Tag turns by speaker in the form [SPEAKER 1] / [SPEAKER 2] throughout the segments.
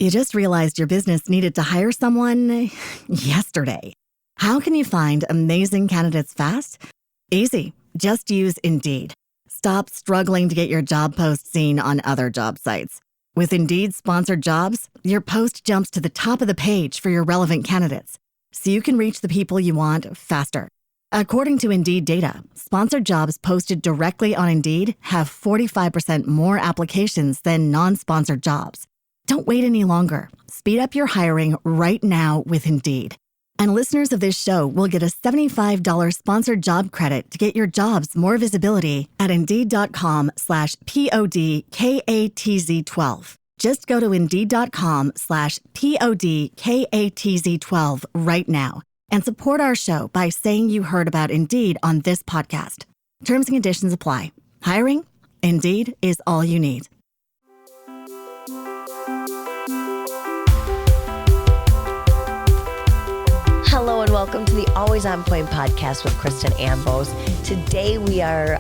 [SPEAKER 1] You just realized your business needed to hire someone yesterday. How can you find amazing candidates fast? Easy. Just use Indeed. Stop struggling to get your job post seen on other job sites. With Indeed sponsored jobs, your post jumps to the top of the page for your relevant candidates, so you can reach the people you want faster. According to Indeed data, sponsored jobs posted directly on Indeed have 45% more applications than non-sponsored jobs. Don't wait any longer. Speed up your hiring right now with Indeed. And listeners of this show will get a $75 sponsored job credit to get your jobs more visibility at Indeed.com/PODKATZ12. Just go to Indeed.com/PODKATZ12 right now and support our show by saying you heard about Indeed on this podcast. Terms and conditions apply. Hiring? Indeed is all you need.
[SPEAKER 2] Hello and welcome to the Always On Point podcast with Kristen Ambos. Today we are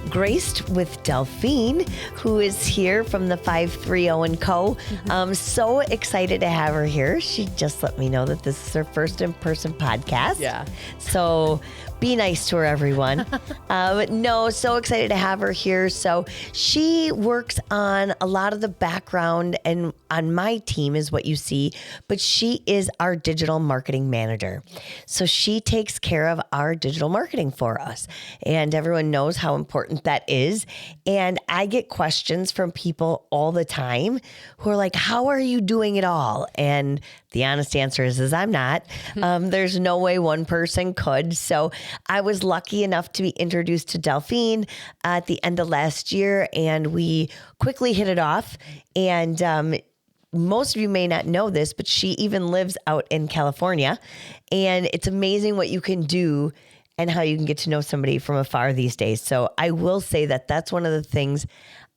[SPEAKER 2] graced with Delphine, who is here from the 530 & Co. I'm so excited to have her here. She just let me know that this is her first in-person podcast.
[SPEAKER 3] Yeah.
[SPEAKER 2] So be nice to her, everyone. So excited to have her here. So she works on a lot of the background, and on my team is what you see, but she is our digital marketing manager. So she takes care of our digital marketing for us, and everyone knows how important that is. And I get questions from people all the time who are like, how are you doing it all? And the honest answer is I'm not. There's no way one person could. So I was lucky enough to be introduced to Delphine at the end of last year, and we quickly hit it off. And most of you may not know this, but she even lives out in California. And it's amazing what you can do and how you can get to know somebody from afar these days. So I will say that that's one of the things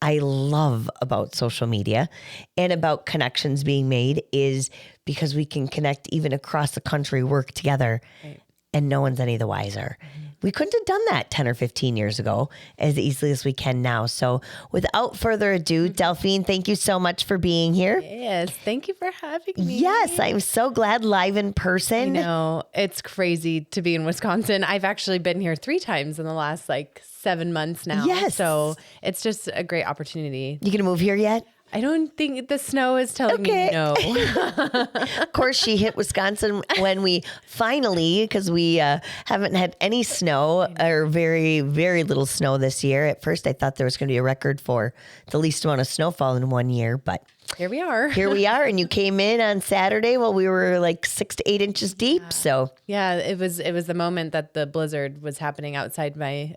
[SPEAKER 2] I love about social media and about connections being made, is because we can connect even across the country, work together, right, and no one's any the wiser. We couldn't have done that 10 or 15 years ago as easily as we can now. So without further ado, Delphine, thank you so much for being here.
[SPEAKER 3] Yes, thank you for having me.
[SPEAKER 2] Yes, I'm so glad, live in person.
[SPEAKER 3] I know, it's crazy to be in Wisconsin. I've actually been here 3 times in the last 7 months now.
[SPEAKER 2] Yes.
[SPEAKER 3] So it's just a great opportunity.
[SPEAKER 2] You gonna move here yet?
[SPEAKER 3] I don't think the snow is telling me no.
[SPEAKER 2] Of course, she hit Wisconsin when we finally, because we haven't had any snow, or very, very little snow this year. At first, I thought there was going to be a record for the least amount of snowfall in one year, but
[SPEAKER 3] here we are.
[SPEAKER 2] Here we are. And you came in on Saturday while we were 6 to 8 inches deep.
[SPEAKER 3] Yeah.
[SPEAKER 2] So
[SPEAKER 3] yeah, it was the moment that the blizzard was happening outside my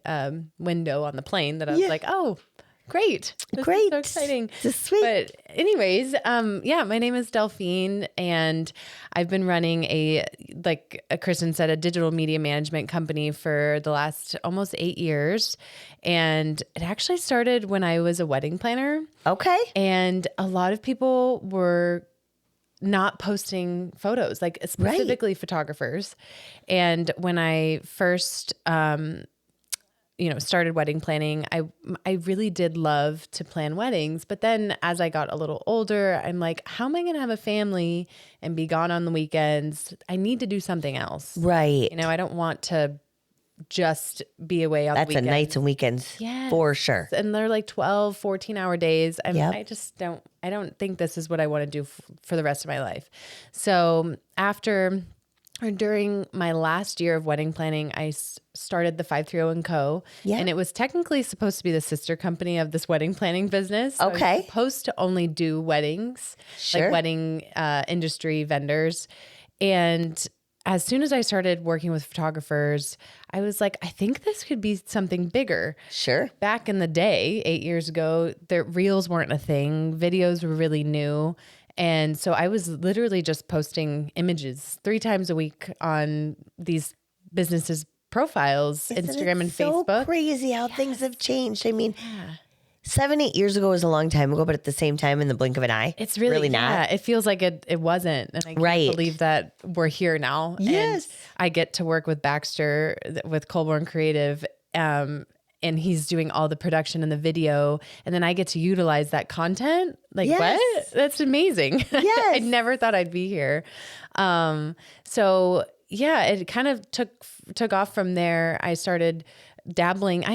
[SPEAKER 3] window on the plane that I was like, oh, great. This is so exciting.
[SPEAKER 2] This is sweet.
[SPEAKER 3] But anyways, my name is Delphine, and I've been running like Kristen said, a digital media management company for the last almost 8 years. And it actually started when I was a wedding planner.
[SPEAKER 2] Okay.
[SPEAKER 3] And a lot of people were not posting photos, specifically photographers. And when I first, started wedding planning, I really did love to plan weddings. But then as I got a little older, I'm like, how am I going to have a family and be gone on the weekends? I need to do something else.
[SPEAKER 2] Right.
[SPEAKER 3] I don't want to just be away on the weekends.
[SPEAKER 2] That's a nights and weekends for sure.
[SPEAKER 3] And they're 12, 14-hour days.
[SPEAKER 2] Yep.
[SPEAKER 3] I don't think this is what I want to do for the rest of my life. So during my last year of wedding planning, I started the 530 & Co.
[SPEAKER 2] Yeah.
[SPEAKER 3] And it was technically supposed to be the sister company of this wedding planning business. So
[SPEAKER 2] okay.
[SPEAKER 3] I was supposed to only do weddings, wedding industry vendors. And as soon as I started working with photographers, I was like, I think this could be something bigger.
[SPEAKER 2] Sure.
[SPEAKER 3] Back in the day, 8 years ago, the reels weren't a thing. Videos were really new. And so I was literally just posting images 3 times a week on these businesses' profiles, Instagram and Facebook.
[SPEAKER 2] So crazy how things have changed. I mean, 7, 8 years ago was a long time ago, but at the same time, in the blink of an eye,
[SPEAKER 3] it's really not.
[SPEAKER 2] Yeah,
[SPEAKER 3] it feels like it wasn't. And I can't believe that we're here now.
[SPEAKER 2] Yes.
[SPEAKER 3] And I get to work with Baxter, with Colborne Creative. and he's doing all the production and the video, and then I get to utilize that content. Like,
[SPEAKER 2] Yes.
[SPEAKER 3] what? That's amazing.
[SPEAKER 2] Yes.
[SPEAKER 3] I never thought I'd be here. So yeah, it kind of took off from there. I started dabbling.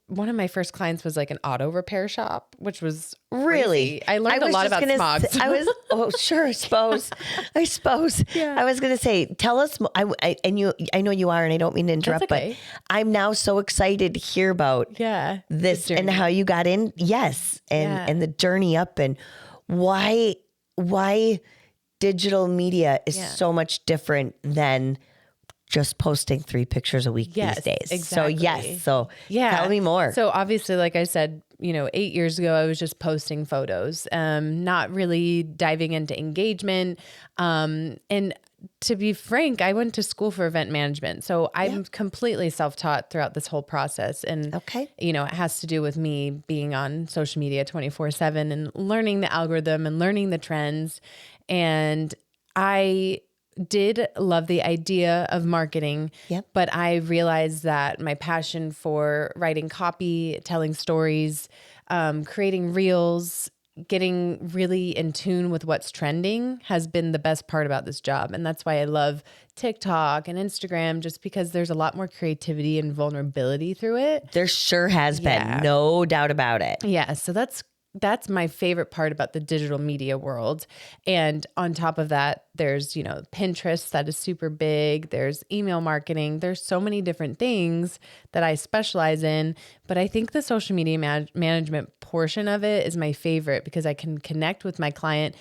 [SPEAKER 3] One of my first clients was like an auto repair shop, which was
[SPEAKER 2] Really?
[SPEAKER 3] crazy. I learned a lot about smogs.
[SPEAKER 2] Sure, I suppose.
[SPEAKER 3] Yeah.
[SPEAKER 2] I was going to say, tell us, I know you are, and I don't mean to interrupt,
[SPEAKER 3] okay.
[SPEAKER 2] but I'm now so excited to hear about this and how you got in. Yes. And the journey up, and why digital media is so much different than just posting 3 pictures a week these days.
[SPEAKER 3] Exactly.
[SPEAKER 2] So tell me more.
[SPEAKER 3] So obviously, like I said, 8 years ago, I was just posting photos, not really diving into engagement. And to be frank, I went to school for event management. So I'm completely self-taught throughout this whole process. And, it has to do with me being on social media 24/7 and learning the algorithm and learning the trends. And I did love the idea of marketing, but I realized that my passion for writing copy, telling stories, creating reels, getting really in tune with what's trending has been the best part about this job. And that's why I love TikTok and Instagram, just because there's a lot more creativity and vulnerability through it.
[SPEAKER 2] There sure has been, no doubt about it.
[SPEAKER 3] Yeah. So that's my favorite part about the digital media world. And on top of that, there's, Pinterest that is super big. There's email marketing. There's so many different things that I specialize in. But I think the social media management portion of it is my favorite, because I can connect with my client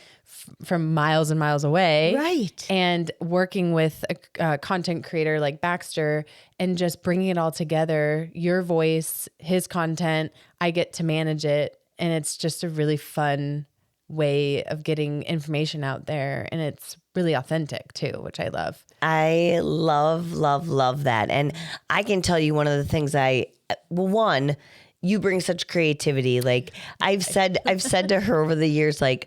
[SPEAKER 3] from miles and miles away.
[SPEAKER 2] Right.
[SPEAKER 3] And working with a content creator like Baxter and just bringing it all together, your voice, his content, I get to manage it. And it's just a really fun way of getting information out there. And it's really authentic too, which I love.
[SPEAKER 2] I love that. And I can tell you one of the things you bring such creativity. Like I've said to her over the years, I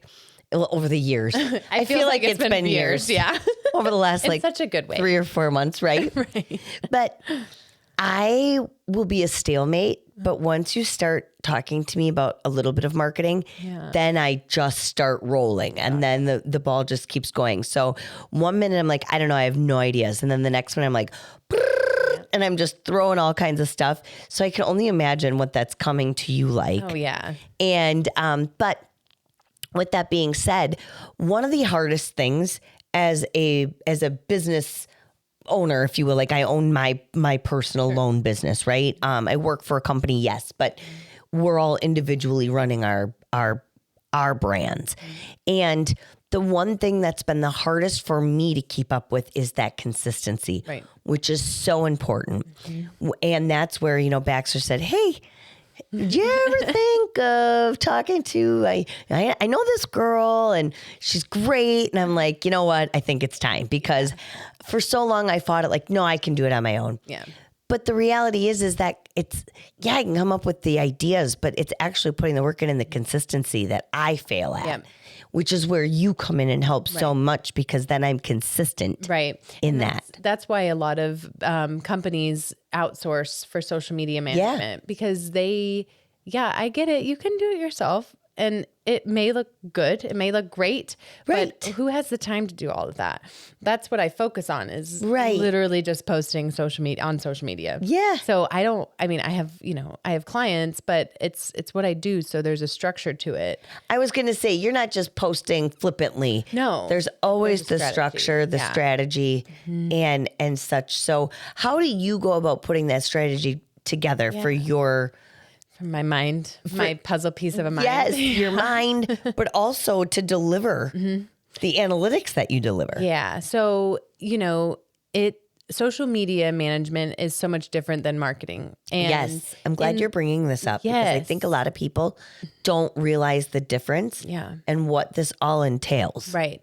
[SPEAKER 2] feel like it's been years.
[SPEAKER 3] Yeah.
[SPEAKER 2] Over the last
[SPEAKER 3] such a good way.
[SPEAKER 2] 3 or 4 months, right?
[SPEAKER 3] Right.
[SPEAKER 2] But I will be a stalemate. But once you start talking to me about a little bit of marketing, then I just start rolling, and then the ball just keeps going. So one minute I'm like, I don't know, I have no ideas. And then the next one I'm like, and I'm just throwing all kinds of stuff. So I can only imagine what that's coming to you like.
[SPEAKER 3] Oh yeah.
[SPEAKER 2] And, but with that being said, one of the hardest things as a business owner, if you will, like I own my personal loan business, right? I work for a company, yes, but we're all individually running our brands. And the one thing that's been the hardest for me to keep up with is that consistency,
[SPEAKER 3] right,
[SPEAKER 2] which is so important. And that's where, Baxter said, hey, did you ever think of talking to, I know this girl and she's great. And I'm like, you know what? I think it's time, because for so long I fought it like, no, I can do it on my own.
[SPEAKER 3] Yeah.
[SPEAKER 2] But the reality is that it's, I can come up with the ideas, but it's actually putting the work in and the consistency that I fail at, which is where you come in and help so much, because then I'm consistent in that.
[SPEAKER 3] That's why a lot of companies outsource for social media management, because I get it. You can do it yourself. And it may look good. It may look great. But who has the time to do all of that? That's what I focus on, is literally just posting on social media. Yeah. So I have clients, but it's what I do. So there's a structure to it.
[SPEAKER 2] I was going to say, you're not just posting flippantly.
[SPEAKER 3] No.
[SPEAKER 2] There's always the structure, the strategy, and such. So how do you go about puting that strategy together for your...
[SPEAKER 3] My mind, my puzzle piece of a mind.
[SPEAKER 2] Yes, your mind, but also to deliver the analytics that you deliver.
[SPEAKER 3] Yeah. So, social media management is so much different than marketing. And
[SPEAKER 2] yes. I'm glad you're bringing this up, because I think a lot of people don't realize the difference and what this all entails.
[SPEAKER 3] Right.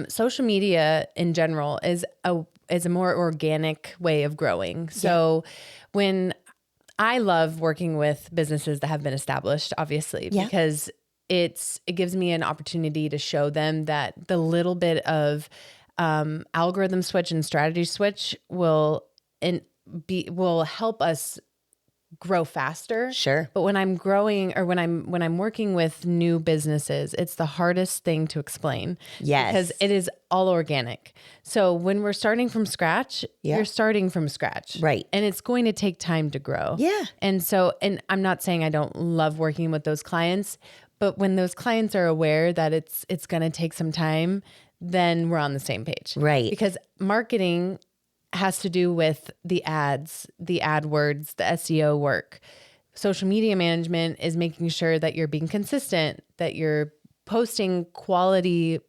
[SPEAKER 3] Social media in general is a more organic way of growing. So when I love working with businesses that have been established, obviously, because it gives me an opportunity to show them that the little bit of algorithm switch and strategy switch will help us grow faster.
[SPEAKER 2] Sure.
[SPEAKER 3] But when I'm growing or when I'm working with new businesses, it's the hardest thing to explain.
[SPEAKER 2] Yes.
[SPEAKER 3] Because it is all organic. So when we're starting from scratch, you're starting from scratch.
[SPEAKER 2] Right.
[SPEAKER 3] And it's going to take time to grow.
[SPEAKER 2] Yeah.
[SPEAKER 3] And I'm not saying I don't love working with those clients, but when those clients are aware that it's going to take some time, then we're on the same page.
[SPEAKER 2] Right.
[SPEAKER 3] Because marketing has to do with the ads, the AdWords, the SEO work. Social media management is making sure that you're being consistent, that you're posting quality,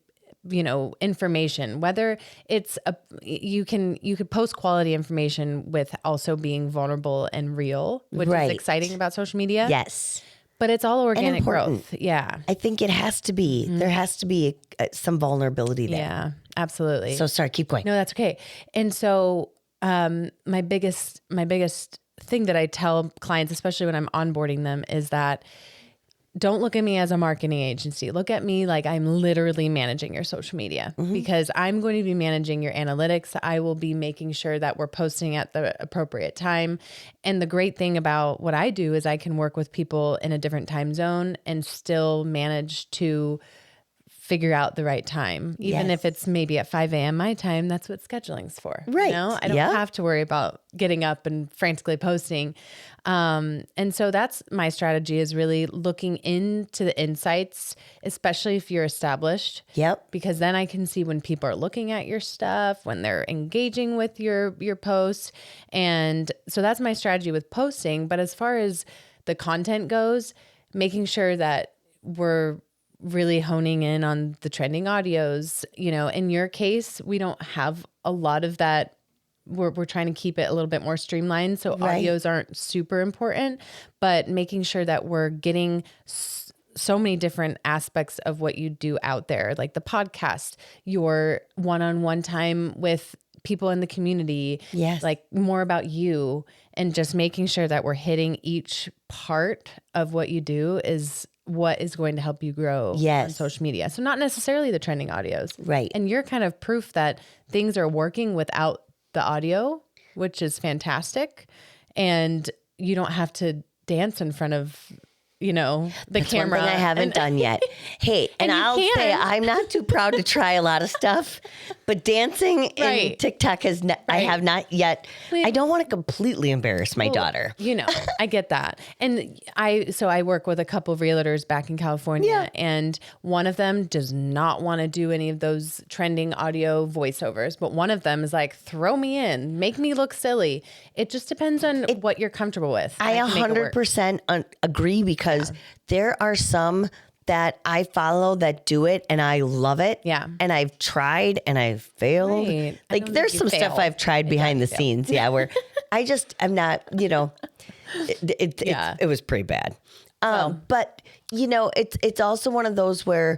[SPEAKER 3] information, whether it's you could post quality information with also being vulnerable and real, which is exciting about social media.
[SPEAKER 2] Yes.
[SPEAKER 3] But it's all organic
[SPEAKER 2] important.
[SPEAKER 3] growth. Yeah.
[SPEAKER 2] I think it has to be. There has to be some vulnerability there.
[SPEAKER 3] Yeah, absolutely.
[SPEAKER 2] So sorry, keep going.
[SPEAKER 3] No, that's okay. And so my biggest thing that I tell clients, especially when I'm onboarding them, is that don't look at me as a marketing agency. Look at me like I'm literally managing your social media because I'm going to be managing your analytics. I will be making sure that we're posting at the appropriate time. And the great thing about what I do is I can work with people in a different time zone and still manage to figure out the right time. Even if it's maybe at 5 a.m. my time, that's what scheduling's for.
[SPEAKER 2] Right.
[SPEAKER 3] I don't have to worry about getting up and frantically posting. And so that's my strategy, is really looking into the insights, especially if you're established.
[SPEAKER 2] Yep.
[SPEAKER 3] Because then I can see when people are looking at your stuff, when they're engaging with your posts. And so that's my strategy with posting. But as far as the content goes, making sure that we're really honing in on the trending audios. In your case, we don't have a lot of that. We're trying to keep it a little bit more streamlined. So audios aren't super important, but making sure that we're getting so many different aspects of what you do out there, like the podcast, your one-on-one time with people in the community, like more about you, and just making sure that we're hitting each part of what you do is what is going to help you grow on social media. So not necessarily the trending audios.
[SPEAKER 2] Right.
[SPEAKER 3] And you're kind of proof that things are working without the audio, which is fantastic. And you don't have to dance in front of,
[SPEAKER 2] That's
[SPEAKER 3] camera.
[SPEAKER 2] One thing I haven't done yet. Hey, and I'll say I'm not too proud to try a lot of stuff, but dancing in TikTok I have not yet. I don't want to completely embarrass my daughter.
[SPEAKER 3] I get that. And I work with a couple of realtors back in California, and one of them does not want to do any of those trending audio voiceovers, but one of them is like, throw me in, make me look silly. It just depends on what you're comfortable with.
[SPEAKER 2] I 100% agree, because there are some that I follow that do it and I love it.
[SPEAKER 3] Yeah.
[SPEAKER 2] And I've tried and I've failed.
[SPEAKER 3] Right.
[SPEAKER 2] Like there's some stuff I've tried behind the scenes. Yeah. Where I'm not, it was pretty bad. But it's also one of those where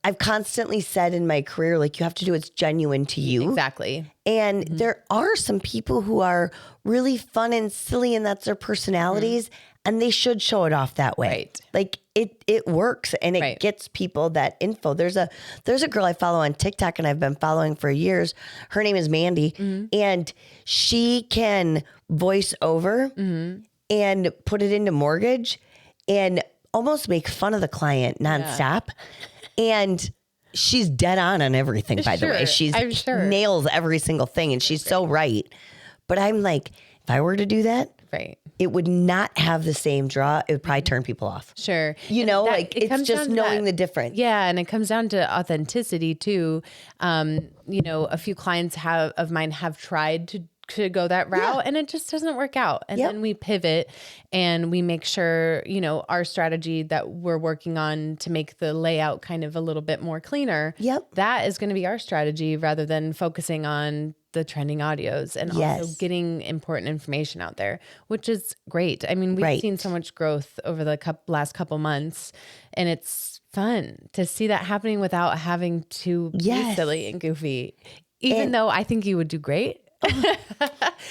[SPEAKER 2] I've constantly said in my career, like, you have to do what's genuine to you.
[SPEAKER 3] Exactly.
[SPEAKER 2] And there are some people who are really fun and silly, and that's their personalities, and they should show it off that way.
[SPEAKER 3] Right.
[SPEAKER 2] Like it works, and it gets people that info. There's a girl I follow on TikTok, and I've been following for years. Her name is Mandy, and she can voice over and put it into mortgage and almost make fun of the client nonstop. And she's dead on everything, by the way. She's nails every single thing, and she's so right. But I'm like, if I were to do that, it would not have the same draw. It would probably turn people off.
[SPEAKER 3] Sure.
[SPEAKER 2] It's just knowing the difference.
[SPEAKER 3] Yeah. And it comes down to authenticity too. A few clients of mine have tried to go that route and it just doesn't work out. And then we pivot and we make sure, our strategy that we're working on to make the layout kind of a little bit more cleaner. That is going to be our strategy, rather than focusing on the trending audios and also getting important information out there, which is great. I mean, we've seen so much growth over the last couple months, and it's fun to see that happening without having to be silly and goofy, even though I think you would do great.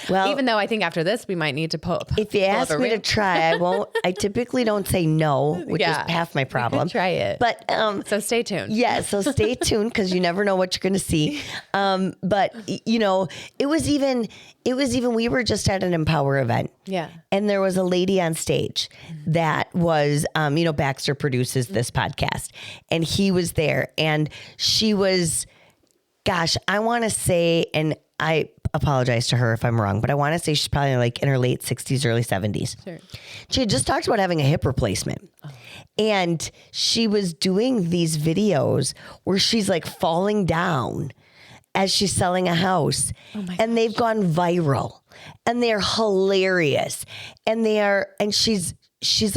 [SPEAKER 2] Well,
[SPEAKER 3] Even though I think after this, we might need to pull
[SPEAKER 2] if you ask me to try, I won't. I typically don't say no, which is half my problem.
[SPEAKER 3] Try it.
[SPEAKER 2] But
[SPEAKER 3] so stay tuned.
[SPEAKER 2] yeah, so stay tuned because you never know what you're going to see. But you know, it was even. We were just at an Empower event.
[SPEAKER 3] Yeah.
[SPEAKER 2] And there was a lady on stage that was, Baxter produces this podcast, and he was there, and she was, gosh, I want to say, and I apologize to her if I'm wrong, but I want to say she's probably like in her late 60s, early 70s.
[SPEAKER 3] Sure.
[SPEAKER 2] She had just talked about having a hip replacement. Oh. And she was doing these videos where she's like falling down as she's selling a house. And they've gone viral. And they're hilarious. And she's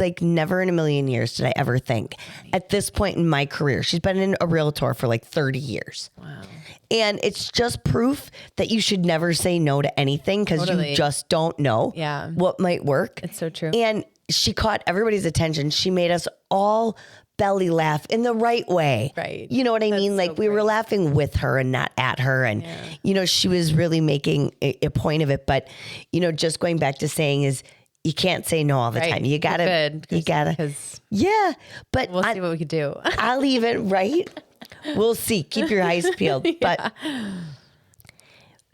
[SPEAKER 2] like, never in a million years did I ever think at this point in my career. She's been in a realtor for like 30 years. Wow. And it's just proof that you should never say no to anything because you just don't know what might work.
[SPEAKER 3] It's so true.
[SPEAKER 2] And she caught everybody's attention. She made us all belly laugh in the right way.
[SPEAKER 3] Right.
[SPEAKER 2] You know what I mean? Like we were laughing with her and not at her. And, she was really making a point of it. But, just going back to saying is you can't say no all the time. You gotta, yeah. But
[SPEAKER 3] we'll see what we could do.
[SPEAKER 2] I'll leave it right. We'll see. Keep your eyes peeled. But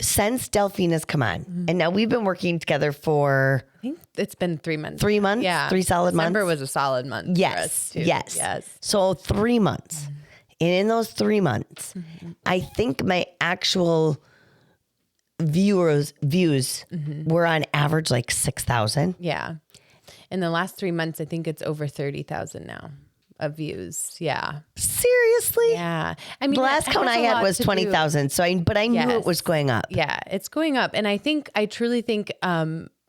[SPEAKER 2] since Delphine has come on, and now we've been working together for,
[SPEAKER 3] I think it's been 3 months.
[SPEAKER 2] 3 months?
[SPEAKER 3] Yeah.
[SPEAKER 2] 3 solid months?
[SPEAKER 3] December was a solid month.
[SPEAKER 2] Yes.
[SPEAKER 3] For us too.
[SPEAKER 2] Yes. So 3 months. And in those 3 months, I think my actual views were on average like 6,000.
[SPEAKER 3] Yeah. In the last 3 months, I think it's over 30,000 now of views. Yeah.
[SPEAKER 2] Seriously?
[SPEAKER 3] Yeah. I mean,
[SPEAKER 2] the last count I had was 20,000. So I knew it was going up.
[SPEAKER 3] Yeah, it's going up. And I truly think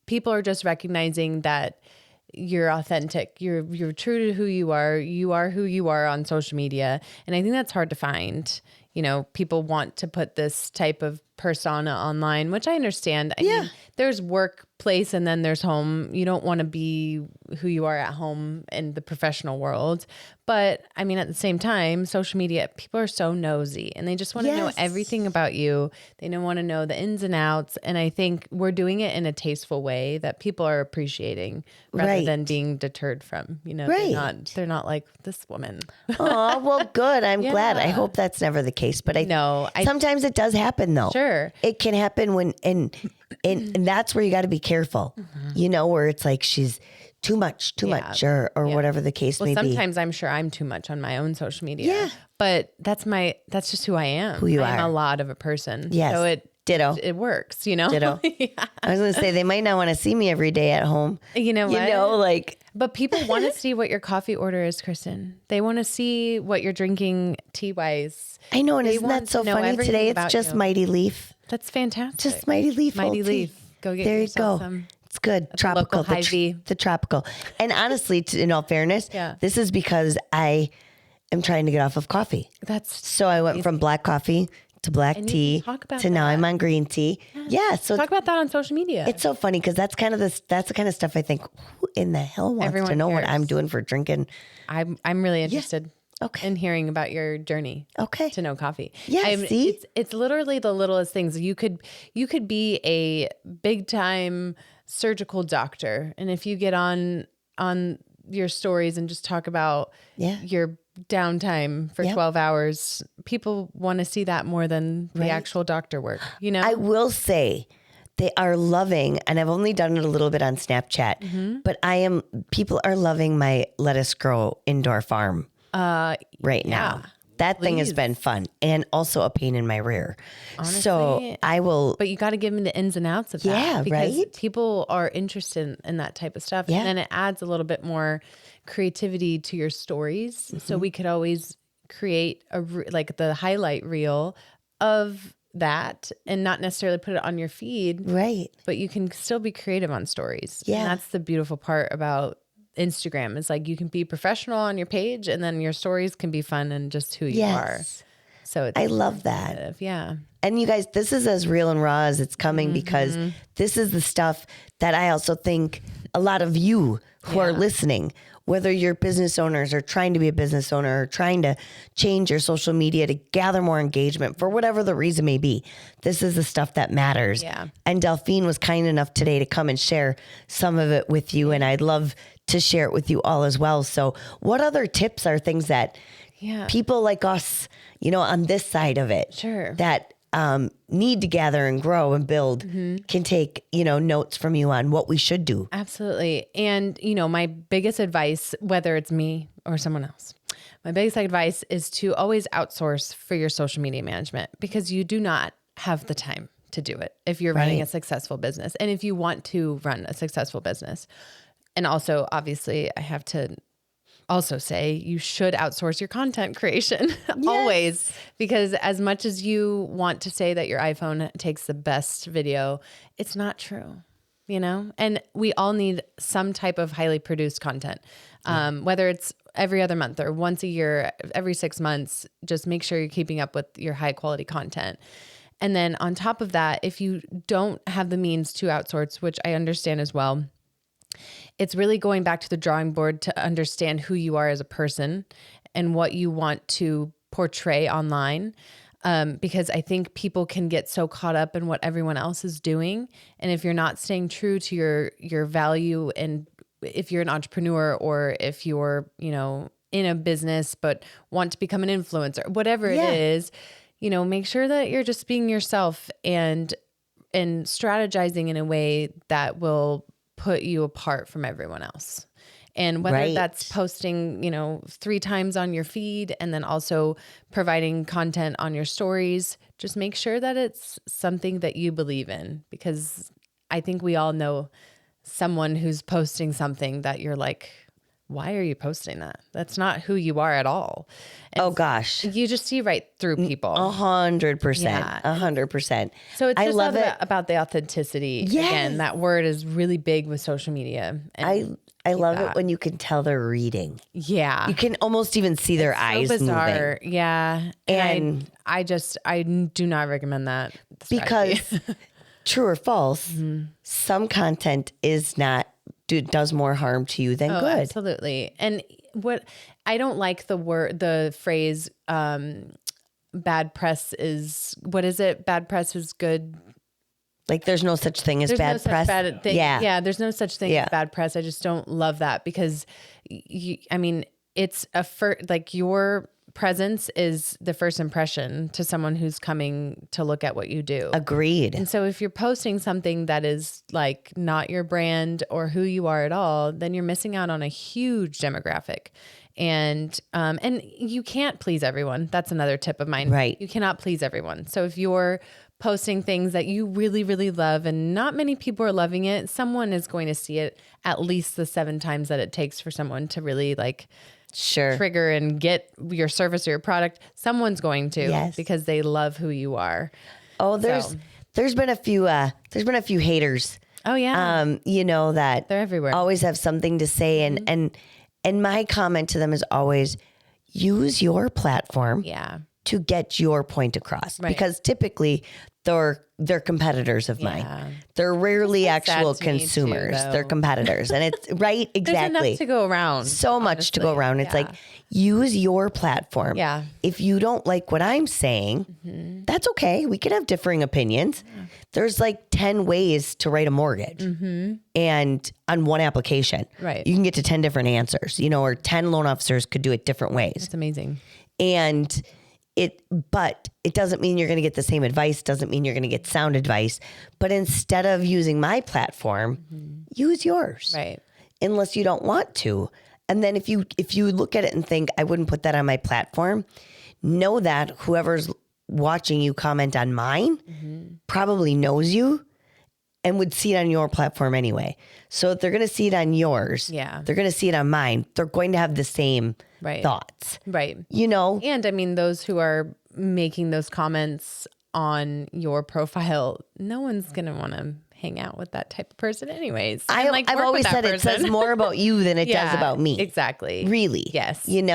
[SPEAKER 3] people are just recognizing that you're authentic. You're true to who you are. You are who you are on social media. And I think that's hard to find. People want to put this type of persona online, which I understand. I mean, there's workplace and then there's home. You don't want to be who you are at home in the professional world. But I mean, at the same time, social media, people are so nosy and they just want to know everything about you. They don't want to know the ins and outs. And I think we're doing it in a tasteful way that people are appreciating rather than being deterred from, they're not like this woman.
[SPEAKER 2] Oh, well, good. I'm glad. I hope that's never the case. But sometimes it does happen though.
[SPEAKER 3] Sure.
[SPEAKER 2] It can happen when, and that's where you got to be careful, where it's like she's too much or whatever the case may be.
[SPEAKER 3] Sometimes I'm sure I'm too much on my own social media. Yeah. But that's just who I am.
[SPEAKER 2] Who you are.
[SPEAKER 3] I'm a lot of a person.
[SPEAKER 2] Yes.
[SPEAKER 3] So
[SPEAKER 2] ditto.
[SPEAKER 3] It works, Ditto.
[SPEAKER 2] I was going to say they might not want to see me every day at home.
[SPEAKER 3] You know what? But people want to see what your coffee order is, Kristen. They want to see what you're drinking tea-wise.
[SPEAKER 2] I know, and isn't that so funny? Today it's just Mighty Leaf.
[SPEAKER 3] That's fantastic.
[SPEAKER 2] Just Mighty Leaf.
[SPEAKER 3] Mighty Leaf. Go get yourself some.
[SPEAKER 2] It's good. Tropical. The tropical. And honestly, in all fairness, this is because I am trying to get off of coffee. So I went from black coffee to black tea to now I'm on green tea. Yeah. So
[SPEAKER 3] talk about that on social media.
[SPEAKER 2] It's so funny because that's the kind of stuff I think, who in the hell wants to know what I'm doing for drinking?
[SPEAKER 3] I'm really interested.
[SPEAKER 2] Okay.
[SPEAKER 3] And hearing about your journey.
[SPEAKER 2] Okay.
[SPEAKER 3] To know coffee.
[SPEAKER 2] Yeah. See?
[SPEAKER 3] It's literally the littlest things. You could be a big time surgical doctor. And if you get on your stories and just talk about your downtime for 12 hours, people want to see that more than the actual doctor work.
[SPEAKER 2] I will say they are loving, and I've only done it a little bit on Snapchat, but people are loving my lettuce grow indoor farm. Right now. That thing has been fun and also a pain in my rear. Honestly, so I will.
[SPEAKER 3] But you got to give them the ins and outs of that.
[SPEAKER 2] Yeah,
[SPEAKER 3] because people are interested in that type of stuff. Yeah. And then it adds a little bit more creativity to your stories. Mm-hmm. So we could always create the highlight reel of that and not necessarily put it on your feed.
[SPEAKER 2] Right.
[SPEAKER 3] But you can still be creative on stories.
[SPEAKER 2] Yeah.
[SPEAKER 3] And that's the beautiful part about Instagram. It's like you can be professional on your page and then your stories can be fun and just who you are. So I love that. Yeah.
[SPEAKER 2] And you guys, this is as real and raw as it's coming because this is the stuff that I also think a lot of you who are listening whether you're business owners or trying to be a business owner or trying to change your social media to gather more engagement for whatever the reason may be. This is the stuff that matters.
[SPEAKER 3] Yeah.
[SPEAKER 2] And Delphine was kind enough today to come and share some of it with you. And I'd love to share it with you all as well. So what other tips are things that people like us, on this side of it, that need to gather and grow and build can take, notes from you on what we should do.
[SPEAKER 3] Absolutely. And, my biggest advice, whether it's me or someone else, my biggest advice is to always outsource for your social media management, because you do not have the time to do it if you're running a successful business. And if you want to run a successful business. And also, obviously, I have to also say you should outsource your content creation always, because as much as you want to say that your iPhone takes the best video, it's not true, and we all need some type of highly produced content, whether it's every other month or once a year, every 6 months. Just make sure you're keeping up with your high quality content. And then on top of that, if you don't have the means to outsource, which I understand as well, it's really going back to the drawing board to understand who you are as a person and what you want to portray online. Because I think people can get so caught up in what everyone else is doing. And if you're not staying true to your value, and if you're an entrepreneur or if you're, in a business, but want to become an influencer, whatever it is, make sure that you're just being yourself and strategizing in a way that will put you apart from everyone else. And whether that's posting, 3 times on your feed and then also providing content on your stories, just make sure that it's something that you believe in, because I think we all know someone who's posting something that you're like, why are you posting that? That's not who you are at all. And
[SPEAKER 2] oh gosh.
[SPEAKER 3] You just see right through people.
[SPEAKER 2] 100%. 100%.
[SPEAKER 3] So it's
[SPEAKER 2] I
[SPEAKER 3] just
[SPEAKER 2] love it
[SPEAKER 3] about the authenticity.
[SPEAKER 2] Yes.
[SPEAKER 3] Again, that word is really big with social media. And
[SPEAKER 2] I love it when you can tell they're reading.
[SPEAKER 3] Yeah.
[SPEAKER 2] You can almost even see their eyes
[SPEAKER 3] bizarre.
[SPEAKER 2] moving.
[SPEAKER 3] Yeah.
[SPEAKER 2] And
[SPEAKER 3] I do not recommend that
[SPEAKER 2] strategy. Because true or false, some content does more harm to you than good.
[SPEAKER 3] Absolutely. And what I don't like the phrase, bad press is, what is it? Bad press is good.
[SPEAKER 2] Like there's no such thing as bad press.
[SPEAKER 3] Yeah. There's no such thing as bad press. I just don't love that, because it's your presence is the first impression to someone who's coming to look at what you do.
[SPEAKER 2] Agreed.
[SPEAKER 3] And so if you're posting something that is like not your brand or who you are at all, then you're missing out on a huge demographic. And you can't please everyone. That's another tip of mine.
[SPEAKER 2] Right.
[SPEAKER 3] You cannot please everyone. So if you're posting things that you really, really love and not many people are loving it, someone is going to see it at least the 7 times that it takes for someone to really trigger and get your service or your product. Someone's going to, because they love who you are.
[SPEAKER 2] Oh, there's been a few haters.
[SPEAKER 3] Oh yeah.
[SPEAKER 2] That
[SPEAKER 3] they're everywhere.
[SPEAKER 2] Always have something to say. And my comment to them is always use your platform to get your point across, because typically they're competitors of mine. They're rarely actual consumers. They're competitors. And it's right. Exactly.
[SPEAKER 3] There's enough to go around.
[SPEAKER 2] So much to go around. It's like, use your platform.
[SPEAKER 3] Yeah.
[SPEAKER 2] If you don't like what I'm saying, that's okay. We can have differing opinions. Yeah. There's 10 ways to write a mortgage and on one application,
[SPEAKER 3] right?
[SPEAKER 2] You can get to 10 different answers, or 10 loan officers could do it different ways.
[SPEAKER 3] That's amazing.
[SPEAKER 2] But it doesn't mean you're going to get the same advice. Doesn't mean you're going to get sound advice. But instead of using my platform, use yours.
[SPEAKER 3] Right.
[SPEAKER 2] Unless you don't want to. And then if you look at it and think, I wouldn't put that on my platform, know that whoever's watching you comment on mine probably knows you and would see it on your platform anyway. So if they're going to see it on yours, they're going to see it on mine. They're going to have the same thoughts.
[SPEAKER 3] Right. And those who are making those comments on your profile, no one's going to want to hang out with that type of person anyways.
[SPEAKER 2] I've always said it says more about you than it does about me.
[SPEAKER 3] Exactly.
[SPEAKER 2] Really.
[SPEAKER 3] Yes.
[SPEAKER 2] And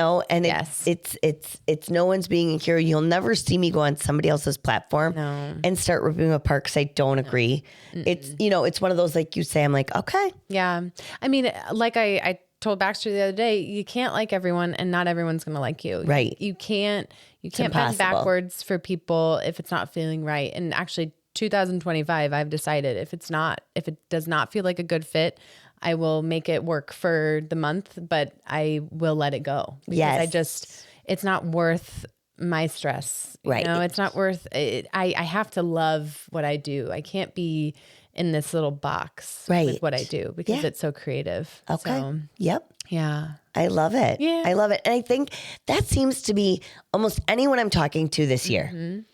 [SPEAKER 2] it's no one's being insecure. You'll never see me go on somebody else's platform and start ripping them apart because I don't agree. It's, it's one of those, like you say, I'm like, okay.
[SPEAKER 3] Yeah. I told Baxter the other day, you can't like everyone and not everyone's going to like you.
[SPEAKER 2] Right.
[SPEAKER 3] You can't bend
[SPEAKER 2] impossible.
[SPEAKER 3] backwards for people if it's not feeling right. And actually 2025, I've decided if it does not feel like a good fit, I will make it work for the month, but I will let it go because it's not worth my stress.
[SPEAKER 2] Right.
[SPEAKER 3] You know, it's not worth it. I have to love what I do. I can't be in this little box with what I do because it's so creative.
[SPEAKER 2] Okay.
[SPEAKER 3] So,
[SPEAKER 2] Yep.
[SPEAKER 3] yeah.
[SPEAKER 2] I love it.
[SPEAKER 3] Yeah.
[SPEAKER 2] I love it. And I think that seems to be almost anyone I'm talking to this year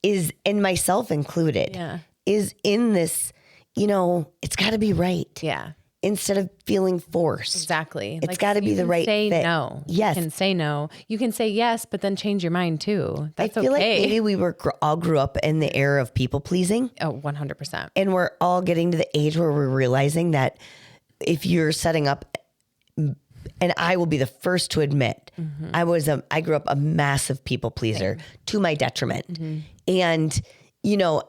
[SPEAKER 2] is, and myself included, is in this, it's got to be right.
[SPEAKER 3] Yeah.
[SPEAKER 2] Instead of feeling forced.
[SPEAKER 3] Exactly.
[SPEAKER 2] It's got to be the right
[SPEAKER 3] say
[SPEAKER 2] fit.
[SPEAKER 3] no.
[SPEAKER 2] Yes.
[SPEAKER 3] You can say no. You can say yes, but then change your mind too. That's
[SPEAKER 2] I feel like
[SPEAKER 3] okay.
[SPEAKER 2] maybe we all grew up in the era of people pleasing.
[SPEAKER 3] Oh, 100%.
[SPEAKER 2] And we're all getting to the age where we're realizing that if you're setting up, and I will be the first to admit, I grew up a massive people pleaser to my detriment. And,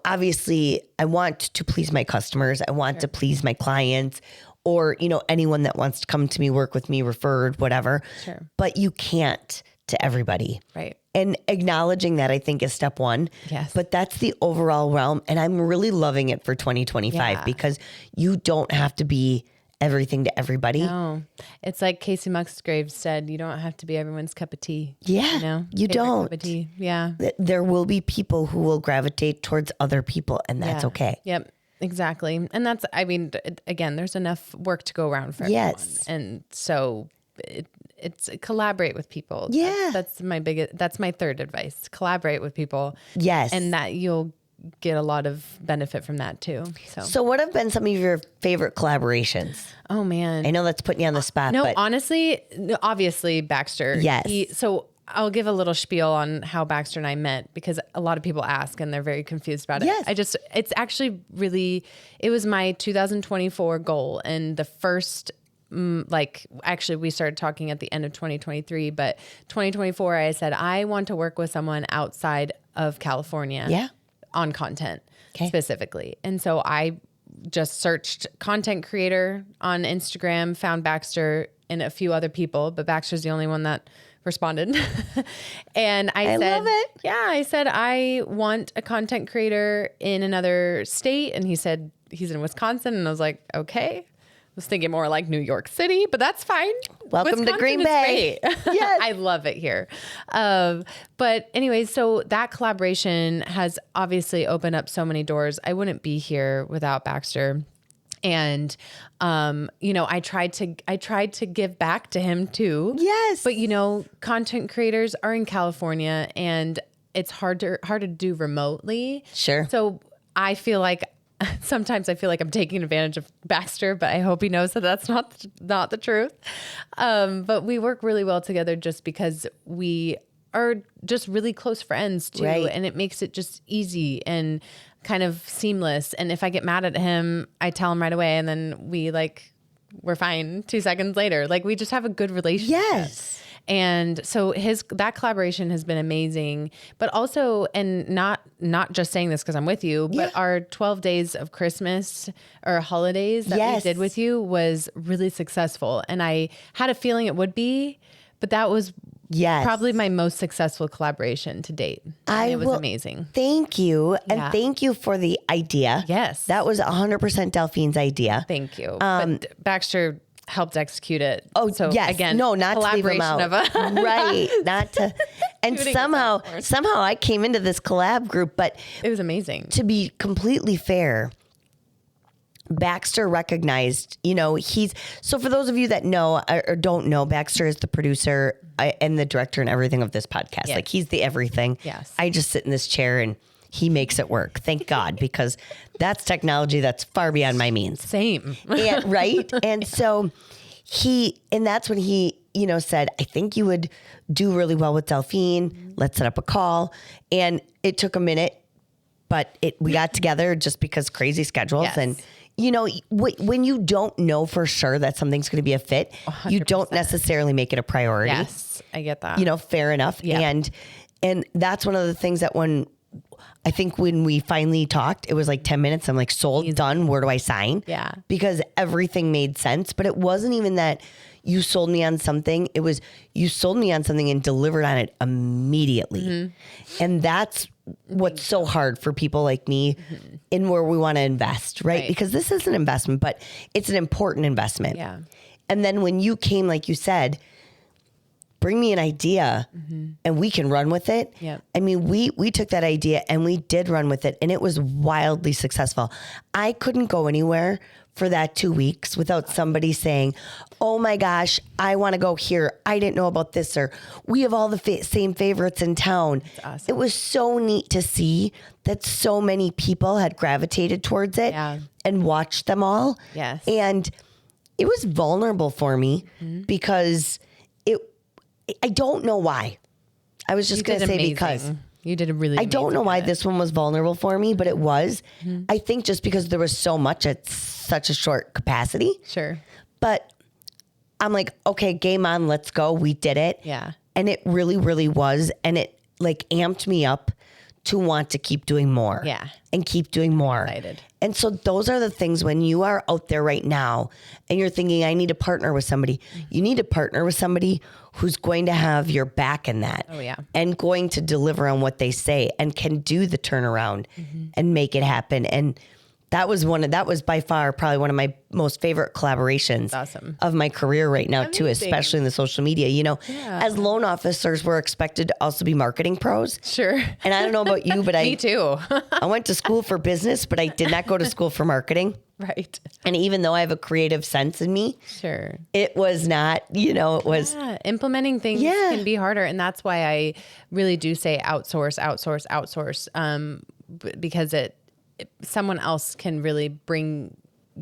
[SPEAKER 2] obviously I want to please my customers. I want to please my clients or, anyone that wants to come to me, work with me, referred, whatever.
[SPEAKER 3] Sure.
[SPEAKER 2] But you can't to everybody.
[SPEAKER 3] Right.
[SPEAKER 2] And acknowledging that, I think, is step one.
[SPEAKER 3] Yes.
[SPEAKER 2] But that's the overall realm. And I'm really loving it for 2025 because you don't have to be everything to everybody.
[SPEAKER 3] No. It's like Casey Musgrave said, you don't have to be everyone's cup of tea.
[SPEAKER 2] Yeah. You
[SPEAKER 3] Favorite
[SPEAKER 2] don't.
[SPEAKER 3] Cup of tea. Yeah.
[SPEAKER 2] There will be people who will gravitate towards other people, and that's okay.
[SPEAKER 3] Yep. Exactly. And that's, again, there's enough work to go around for everyone.
[SPEAKER 2] Yes.
[SPEAKER 3] And so it's collaborate with people.
[SPEAKER 2] Yeah.
[SPEAKER 3] That's my third advice. Collaborate with people.
[SPEAKER 2] Yes.
[SPEAKER 3] And that you'll get a lot of benefit from that too.
[SPEAKER 2] So what have been some of your favorite collaborations?
[SPEAKER 3] Oh man.
[SPEAKER 2] I know that's putting you on the spot.
[SPEAKER 3] No,
[SPEAKER 2] but
[SPEAKER 3] honestly, obviously Baxter.
[SPEAKER 2] Yes.
[SPEAKER 3] So I'll give a little spiel on how Baxter and I met because a lot of people ask and they're very confused about it.
[SPEAKER 2] Yes.
[SPEAKER 3] It's actually it was my 2024 goal. And the first, actually we started talking at the end of 2023, but 2024, I said, I want to work with someone outside of California on content specifically. And so I just searched content creator on Instagram, found Baxter and a few other people, but Baxter's the only one that responded. And I said,
[SPEAKER 2] love it.
[SPEAKER 3] Yeah, I said, I want a content creator in another state. And he said, he's in Wisconsin. And I was like, okay. I was thinking more like New York City, but that's fine.
[SPEAKER 2] Welcome
[SPEAKER 3] Wisconsin
[SPEAKER 2] to Green
[SPEAKER 3] is
[SPEAKER 2] Bay.
[SPEAKER 3] great.
[SPEAKER 2] Yes.
[SPEAKER 3] I love it here. But anyways, so that collaboration has obviously opened up so many doors. I wouldn't be here without Baxter. And, I tried to give back to him too.
[SPEAKER 2] Yes.
[SPEAKER 3] But content creators are in California and it's hard to do remotely.
[SPEAKER 2] Sure.
[SPEAKER 3] So I feel like sometimes I feel like I'm taking advantage of Baxter, but I hope he knows that that's not the truth. But we work really well together just because we are just really close friends too.
[SPEAKER 2] Right.
[SPEAKER 3] And it makes it just easy and kind of seamless. And if I get mad at him, I tell him right away. And then we're fine 2 seconds later. We just have a good relationship.
[SPEAKER 2] Yes.
[SPEAKER 3] And so that collaboration has been amazing, but also, and not just saying this because I'm with you, but our 12 days of Christmas or holidays that we did with you was really successful. And I had a feeling it would be, but that was probably my most successful collaboration to date. And it was amazing.
[SPEAKER 2] Thank you. And thank you for the idea.
[SPEAKER 3] Yes.
[SPEAKER 2] That was 100% Delphine's idea.
[SPEAKER 3] Thank you. But Baxter helped execute it.
[SPEAKER 2] Oh,
[SPEAKER 3] so
[SPEAKER 2] yes.
[SPEAKER 3] Again,
[SPEAKER 2] No, not to leave them out. Right. Not to. And somehow I came into this collab group, but
[SPEAKER 3] it was amazing.
[SPEAKER 2] To be completely fair, Baxter recognized, so for those of you that know or don't know, Baxter is the producer and the director and everything of this podcast.
[SPEAKER 3] Yes.
[SPEAKER 2] He's the everything.
[SPEAKER 3] Yes.
[SPEAKER 2] I just sit in this chair and he makes it work. Thank God, because that's technology that's far beyond my means.
[SPEAKER 3] Same.
[SPEAKER 2] Right. And so that's when he, said, I think you would do really well with Delphine. Let's set up a call. And it took a minute, but we got together just because crazy schedules.
[SPEAKER 3] Yes.
[SPEAKER 2] And, when you don't know for sure that something's going to be a fit,
[SPEAKER 3] 100%.
[SPEAKER 2] You don't necessarily make it a priority.
[SPEAKER 3] Yes, I get that.
[SPEAKER 2] Fair enough.
[SPEAKER 3] Yeah.
[SPEAKER 2] And that's one of the things that when we finally talked, it was like 10 minutes. I'm like, sold, done. Where do I sign?
[SPEAKER 3] Yeah.
[SPEAKER 2] Because everything made sense, but it wasn't even that, you sold me on something. It was, you sold me on something and delivered on it immediately. And that's what's so hard for people like me in where we want to invest, right? Because this is an investment, but it's an important investment.
[SPEAKER 3] Yeah.
[SPEAKER 2] And then when you came, like you said, bring me an idea and we can run with it.
[SPEAKER 3] Yep.
[SPEAKER 2] I mean, we took that idea and we did run with it and it was wildly successful. I couldn't go anywhere for that 2 weeks without somebody saying, oh my gosh, I want to go here. I didn't know about this, or we have all the same favorites in town.
[SPEAKER 3] That's awesome.
[SPEAKER 2] It was so neat to see that so many people had gravitated towards it and watched them all.
[SPEAKER 3] Yes.
[SPEAKER 2] And it was vulnerable for me because I don't know why. I was just going to say
[SPEAKER 3] amazing.
[SPEAKER 2] Because
[SPEAKER 3] you did a really
[SPEAKER 2] I don't know why
[SPEAKER 3] job.
[SPEAKER 2] this one was vulnerable for me, but it was. I think just because there was so much at such a short capacity.
[SPEAKER 3] Sure.
[SPEAKER 2] But I'm like, okay, game on, let's go. We did it.
[SPEAKER 3] Yeah.
[SPEAKER 2] And it really, really was. And it like amped me up to want to keep doing more.
[SPEAKER 3] Yeah.
[SPEAKER 2] And keep doing more.
[SPEAKER 3] Excited.
[SPEAKER 2] And so those are the things when you are out there right now and you're thinking, I need to partner with somebody. You need to partner with somebody who's going to have your back in that.
[SPEAKER 3] Oh, yeah.
[SPEAKER 2] And going to deliver on what they say and can do the turnaround and make it happen. And that was by far probably one of my most favorite collaborations
[SPEAKER 3] awesome.
[SPEAKER 2] of my career right now too, especially in the social media. You know, as loan officers, we're expected to also be marketing pros.
[SPEAKER 3] Sure.
[SPEAKER 2] And I don't know about you, but
[SPEAKER 3] Me too.
[SPEAKER 2] I went to school for business, but I did not go to school for marketing.
[SPEAKER 3] Right.
[SPEAKER 2] And even though I have a creative sense in me,
[SPEAKER 3] Sure.
[SPEAKER 2] it was not, it was.
[SPEAKER 3] Yeah, implementing things can be harder. And that's why I really do say outsource, because someone else can really bring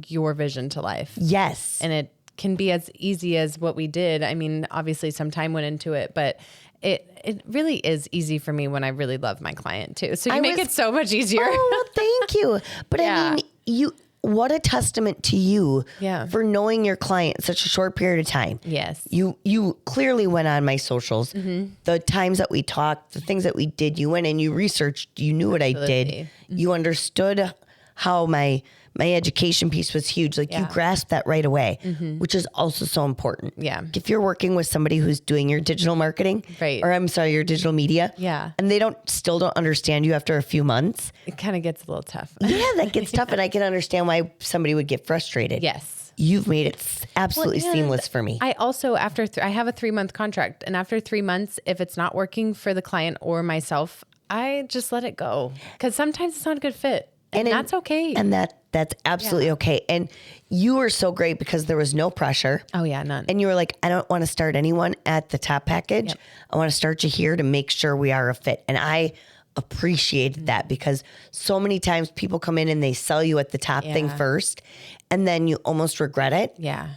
[SPEAKER 3] your vision to life.
[SPEAKER 2] Yes.
[SPEAKER 3] And it can be as easy as what we did. I mean, obviously some time went into it, but it really is easy for me when I really love my client too. So you make it so much easier.
[SPEAKER 2] Oh, well, thank you. But I mean, what a testament to you for knowing your client such a short period of time.
[SPEAKER 3] Yes.
[SPEAKER 2] You clearly went on my socials. The times that we talked, the things that we did, you went and you researched, you knew what I did. You understood how my education piece was huge. Like you grasped that right away, which is also so important.
[SPEAKER 3] Yeah.
[SPEAKER 2] If you're working with somebody who's doing your digital marketing, your digital media, and they still don't understand you after a few months,
[SPEAKER 3] it kind of gets a little tough.
[SPEAKER 2] Yeah, that gets tough. And I can understand why somebody would get frustrated.
[SPEAKER 3] Yes.
[SPEAKER 2] You've made it absolutely seamless for me.
[SPEAKER 3] I also, I have a 3-month contract, and after 3 months, if it's not working for the client or myself, I just let it go because sometimes it's not a good fit. And that's okay.
[SPEAKER 2] And that's absolutely okay. And you were so great because there was no pressure.
[SPEAKER 3] Oh yeah, none.
[SPEAKER 2] And you were like, I don't want to start anyone at the top package.
[SPEAKER 3] Yep.
[SPEAKER 2] I want to start you here to make sure we are a fit. And I appreciated that because so many times people come in and they sell you at the top thing first, and then you almost regret it.
[SPEAKER 3] Yeah.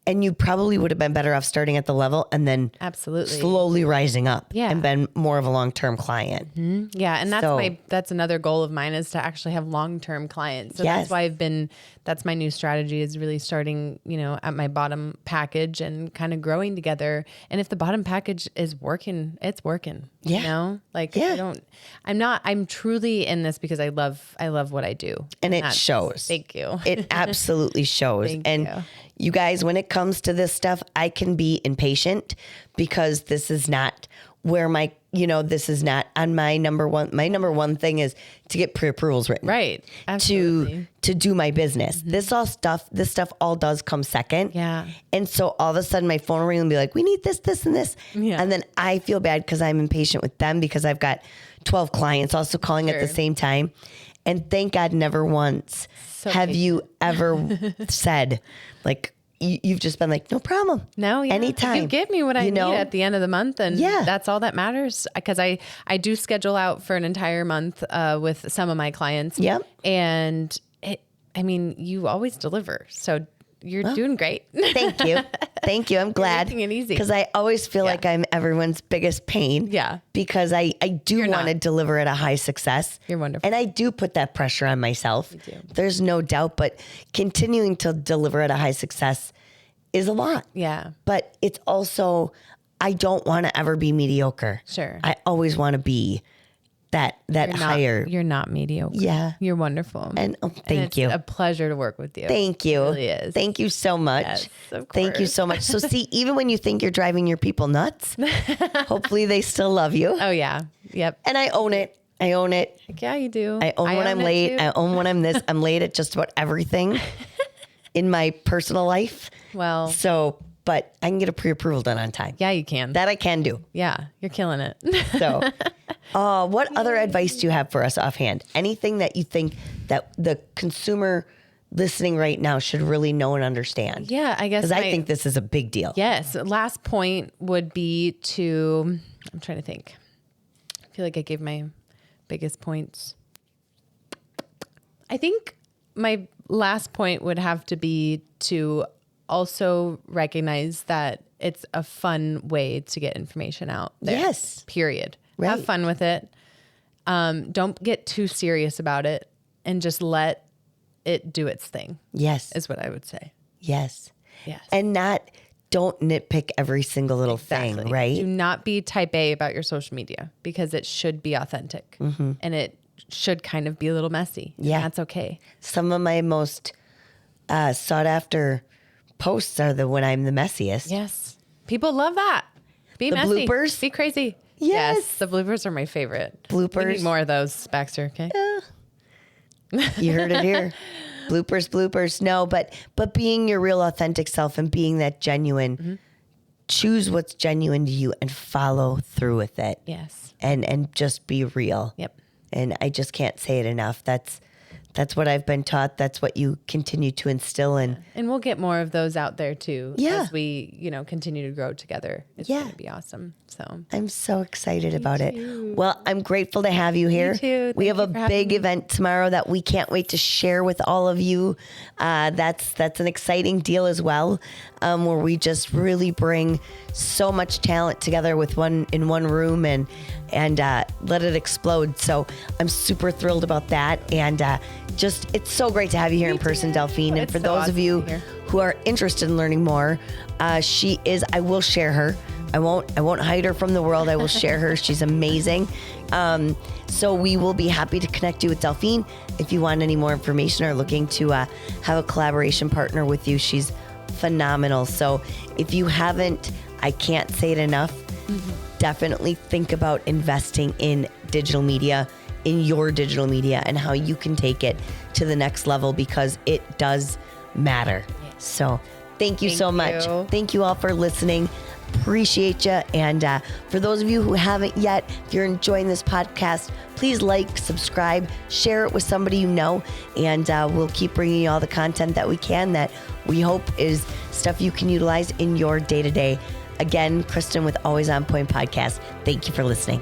[SPEAKER 2] And you probably would have been better off starting at the level and then slowly rising up and been more of a long-term client.
[SPEAKER 3] Yeah. And that's another goal of mine is to actually have long-term clients. So that's why that's my new strategy is really starting, at my bottom package and kind of growing together. And if the bottom package is working, it's working.
[SPEAKER 2] Yeah.
[SPEAKER 3] I'm truly in this because I love what I do.
[SPEAKER 2] And it shows.
[SPEAKER 3] Thank you.
[SPEAKER 2] It absolutely shows.
[SPEAKER 3] Thank you.
[SPEAKER 2] You guys, when it comes to this stuff, I can be impatient because this is not where this is not on my number one. My number one thing is to get pre-approvals written.
[SPEAKER 3] Right. Absolutely.
[SPEAKER 2] To do my business. This stuff all does come second.
[SPEAKER 3] Yeah.
[SPEAKER 2] And so all of a sudden my phone will ring and be like, we need this, this, and this.
[SPEAKER 3] Yeah.
[SPEAKER 2] And then I feel bad because I'm impatient with them because I've got 12 clients also calling at the same time. And thank God never once have you ever said like, you've just been like, no problem.
[SPEAKER 3] No,
[SPEAKER 2] anytime.
[SPEAKER 3] You give me what I need at the end of the month. And that's all that matters. Because I do schedule out for an entire month with some of my clients.
[SPEAKER 2] Yep.
[SPEAKER 3] And you always deliver. So you're doing great.
[SPEAKER 2] Thank you. Thank you. I'm glad.
[SPEAKER 3] Making it easy.
[SPEAKER 2] Because I always feel like I'm everyone's biggest pain.
[SPEAKER 3] Yeah.
[SPEAKER 2] Because I do want to deliver at a high success.
[SPEAKER 3] You're wonderful.
[SPEAKER 2] And I do put that pressure on myself.
[SPEAKER 3] You do.
[SPEAKER 2] There's no doubt. But continuing to deliver at a high success is a lot.
[SPEAKER 3] Yeah.
[SPEAKER 2] But it's also, I don't want to ever be mediocre.
[SPEAKER 3] Sure.
[SPEAKER 2] I always want to be that higher.
[SPEAKER 3] You're not mediocre.
[SPEAKER 2] Yeah.
[SPEAKER 3] You're wonderful.
[SPEAKER 2] And thank
[SPEAKER 3] it's
[SPEAKER 2] you.
[SPEAKER 3] a pleasure to work with you.
[SPEAKER 2] Thank you.
[SPEAKER 3] It really is.
[SPEAKER 2] Thank you so much.
[SPEAKER 3] Yes, of
[SPEAKER 2] Thank you
[SPEAKER 3] course.
[SPEAKER 2] so much. So see, even when you think you're driving your people nuts, hopefully they still love you.
[SPEAKER 3] Oh yeah. Yep.
[SPEAKER 2] And I own it. I own it.
[SPEAKER 3] Like, yeah, you do.
[SPEAKER 2] I own when I'm
[SPEAKER 3] it
[SPEAKER 2] late.
[SPEAKER 3] too.
[SPEAKER 2] I own when I'm this. I'm late at just about everything in my personal life.
[SPEAKER 3] Well,
[SPEAKER 2] So, but I can get a pre-approval done on time.
[SPEAKER 3] yeah, you can.
[SPEAKER 2] That I can do.
[SPEAKER 3] Yeah, you're killing it.
[SPEAKER 2] So, what other advice do you have for us offhand? Anything that you think that the consumer listening right now should really know and understand?
[SPEAKER 3] Yeah, I guess.
[SPEAKER 2] Because I think this is a big deal.
[SPEAKER 3] Yes. Last point would be to, I'm trying to think. I feel like I gave my biggest points. I think my last point would have to be to also recognize that it's a fun way to get information out there.
[SPEAKER 2] Yes.
[SPEAKER 3] Period.
[SPEAKER 2] Right.
[SPEAKER 3] Have fun with it. Don't get too serious about it and just let it do its thing,
[SPEAKER 2] Yes.
[SPEAKER 3] is what I would say.
[SPEAKER 2] Yes.
[SPEAKER 3] Yes.
[SPEAKER 2] And don't nitpick every single little thing,
[SPEAKER 3] Exactly.
[SPEAKER 2] right?
[SPEAKER 3] Do not be type A about your social media because it should be authentic and it should kind of be a little messy.
[SPEAKER 2] Yeah.
[SPEAKER 3] And that's okay.
[SPEAKER 2] Some of my most sought after posts are when I'm the messiest.
[SPEAKER 3] Yes. People love that. Be
[SPEAKER 2] The
[SPEAKER 3] messy.
[SPEAKER 2] bloopers?
[SPEAKER 3] Be crazy.
[SPEAKER 2] Yes.
[SPEAKER 3] The bloopers are my favorite.
[SPEAKER 2] Bloopers.
[SPEAKER 3] We need more of those, Baxter. Okay.
[SPEAKER 2] You heard it here. Bloopers. No, but being your real authentic self and being that genuine, choose what's genuine to you and follow through with it.
[SPEAKER 3] Yes.
[SPEAKER 2] And just be real.
[SPEAKER 3] Yep.
[SPEAKER 2] And I just can't say it enough. That's what I've been taught. That's what you continue to instill in.
[SPEAKER 3] And we'll get more of those out there too.
[SPEAKER 2] Yeah.
[SPEAKER 3] As we, continue to grow together. It's
[SPEAKER 2] Yeah.
[SPEAKER 3] going to be awesome. So
[SPEAKER 2] I'm so excited about it. Well, I'm grateful to have you here.
[SPEAKER 3] too.
[SPEAKER 2] We
[SPEAKER 3] Thank
[SPEAKER 2] have a
[SPEAKER 3] you for having
[SPEAKER 2] big
[SPEAKER 3] me.
[SPEAKER 2] event tomorrow that we can't wait to share with all of you. That's an exciting deal as well, where we just really bring so much talent together in one room and let it explode. So I'm super thrilled about that, and it's so great to have you here in person, Delphine. And
[SPEAKER 3] It's
[SPEAKER 2] for
[SPEAKER 3] so
[SPEAKER 2] those
[SPEAKER 3] awesome
[SPEAKER 2] of you
[SPEAKER 3] to be here.
[SPEAKER 2] who are interested in learning more, I will share her. I won't hide her from the world. I will share her. She's amazing. So we will be happy to connect you with Delphine if you want any more information or looking to have a collaboration partner with you. She's phenomenal. So if you haven't, I can't say it enough. Definitely think about investing in digital media, in your digital media, and how you can take it to the next level, because it does matter. So thank you so much.
[SPEAKER 3] you.
[SPEAKER 2] Thank you all for listening. Appreciate you. And for those of you who haven't yet, if you're enjoying this podcast, please like, subscribe, share it with somebody you know, and we'll keep bringing you all the content that we can that we hope is stuff you can utilize in your day-to-day. Again, Kristen with Always On Point Podcast. Thank you for listening.